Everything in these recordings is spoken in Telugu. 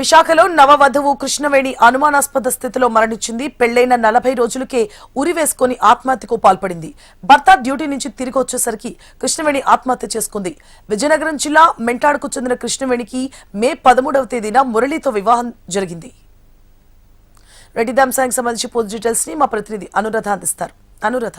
విశాఖలో నవవధువు కృష్ణవేణి అనుమానాస్పద స్థితిలో మరణించింది. పెళ్లైన 40 రోజులకే ఉరి వేసుకుని ఆత్మహత్యకు పాల్పడింది. భర్త డ్యూటీ నుంచి తిరిగి వచ్చేసరికి కృష్ణవేణి ఆత్మహత్య చేసుకుంది. విజయనగరం జిల్లా మెంటాడుకు చెందిన కృష్ణవేణికి మే 13వ తేదీన మురళితో వివాహం జరిగింది. రెడ్డి అంశానికి సంబంధించి పూర్తి డీటెయిల్స్ ని మా ప్రతినిధి అనురాధ అందిస్తారు. అనురాధ,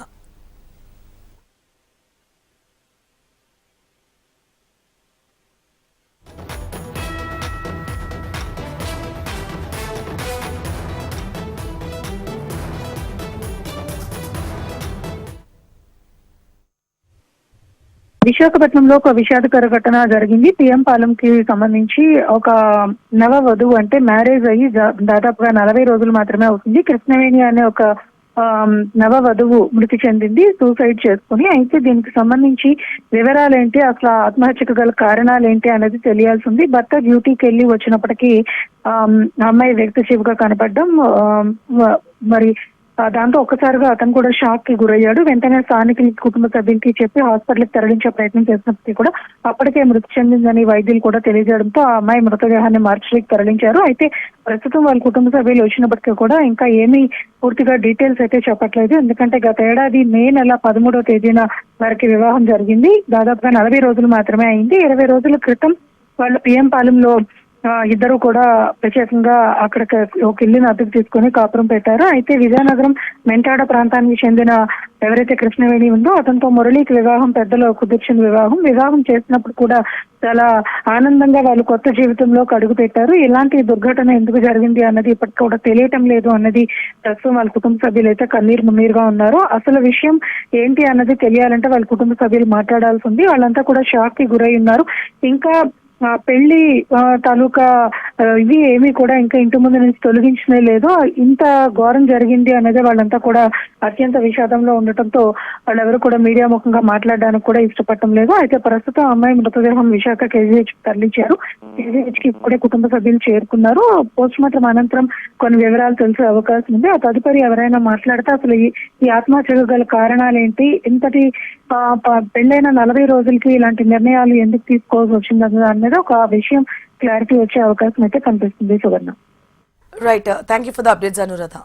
విశాఖపట్నంలో ఒక విషాదకర ఘటన జరిగింది. పిఎం పాలెంకి సంబంధించి ఒక నవ వధువు అంటే మ్యారేజ్ అయ్యి దాదాపుగా 40 రోజులు మాత్రమే అవుతుంది. కృష్ణవేణి అనే ఒక నవ వధువు మృతి చెందింది సూసైడ్ చేసుకుని. అయితే దీనికి సంబంధించి వివరాలేంటి, అసలు ఆత్మహత్యకు గల కారణాలేంటి అనేది తెలియాల్సి ఉంది. భర్త డ్యూటీకి వెళ్ళి వచ్చినప్పటికీ అమ్మాయి వ్యక్తిశివగా కనపడడం, మరి దాంతో ఒక్కసారిగా అతను కూడా షాక్ కి గురయ్యాడు. వెంటనే స్థానికుల కుటుంబ సభ్యులకి చెప్పి హాస్పిటల్కి తరలించే ప్రయత్నం చేసినప్పటికీ కూడా అప్పటికే మృతి చెందిందని వైద్యులు కూడా తెలియజేయడంతో ఆ అమ్మాయి మృతదేహాన్ని మార్చికి తరలించారు. అయితే ప్రస్తుతం వాళ్ళ కుటుంబ సభ్యులు వచ్చినప్పటికీ కూడా ఇంకా ఏమీ పూర్తిగా డీటెయిల్స్ అయితే చెప్పట్లేదు. ఎందుకంటే గత ఏడాది మే నెల 13వ తేదీన వారికి వివాహం జరిగింది. దాదాపుగా 40 రోజులు మాత్రమే అయింది. 20 రోజుల క్రితం వాళ్ళు పిఎం పాలెంలో ఇద్దరు కూడా ప్రత్యేకంగా అక్కడ ఒక ఇల్లుని అద్దెకు తీసుకుని కాపురం పెట్టారు. అయితే విజయనగరం మెంటాడ ప్రాంతానికి చెందిన ఎవరైతే కృష్ణవేణి ఉందో అతనితో మురళికి వివాహం పెద్దలో కుదిర్చిన వివాహం చేసినప్పుడు కూడా చాలా ఆనందంగా వాళ్ళు కొత్త జీవితంలోకి అడుగు పెట్టారు. ఇలాంటి దుర్ఘటన ఎందుకు జరిగింది అన్నది ఇప్పటికి కూడా తెలియటం లేదు అన్నది ప్రస్తుతం వాళ్ళ కుటుంబ సభ్యులు అయితే కన్నీరు మున్నీరుగా ఉన్నారు. అసలు విషయం ఏంటి అన్నది తెలియాలంటే వాళ్ళ కుటుంబ సభ్యులు మాట్లాడాల్సి ఉంది. వాళ్ళంతా కూడా షాక్ కి గురై ఉన్నారు. ఇంకా పెళ్లి తాలూకా ఇవి ఏమీ కూడా ఇంకా ఇంటి ముందు నుంచి తొలగించనే లేదు. ఇంత ఘోరం జరిగింది అనేది వాళ్ళంతా కూడా అత్యంత విషాదంలో ఉండటంతో వాళ్ళెవరు కూడా మీడియా ముఖంగా మాట్లాడడానికి కూడా ఇష్టపడటం లేదు. అయితే ప్రస్తుతం అమ్మాయి మృతదేహం విశాఖ కేజీహెచ్ తరలించారు. కేజీహెచ్ కి ఇప్పుడే కుటుంబ సభ్యులు చేరుకున్నారు. పోస్ట్ మార్టం అనంతరం కొన్ని వివరాలు తెలిసే అవకాశం ఉంది. ఆ తదుపరి ఎవరైనా మాట్లాడితే అసలు ఈ ఆత్మహత్యకు గల కారణాలు ఏంటి, ఇంతటి పెళ్ళైన 40 రోజులకి ఇలాంటి నిర్ణయాలు ఎందుకు తీసుకోవాల్సి వచ్చింది అనేది ఒక విషయం క్లారిటీ వచ్చే అవకాశం అయితే కనిపిస్తుంది. Suvarna, right, thank you for the updates Anuradha.